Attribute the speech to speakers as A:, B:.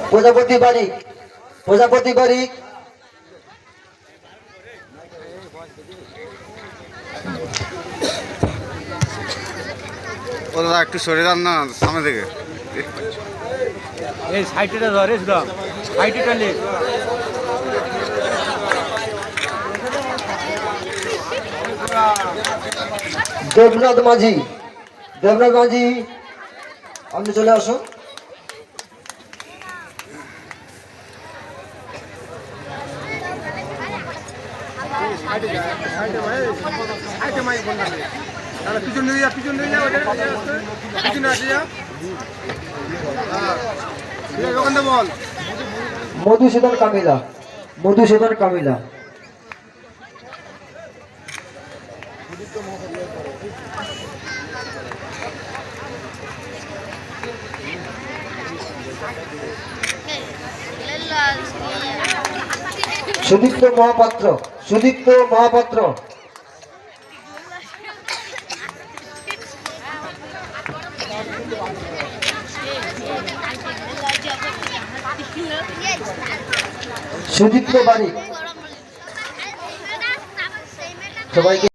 A: প্রজাপতি বাড়ি
B: ওরা একটু সরে যান না সামনে থেকে।
C: এই সাইডটা ধরে সাইডটা লে
A: দেবনাথ মাঝি আপনি চলে আসো। মধুসূদন কামিলা সুদীপ্ত মহাপাত্র সুদীপ্ত বাড়ি সবাইকে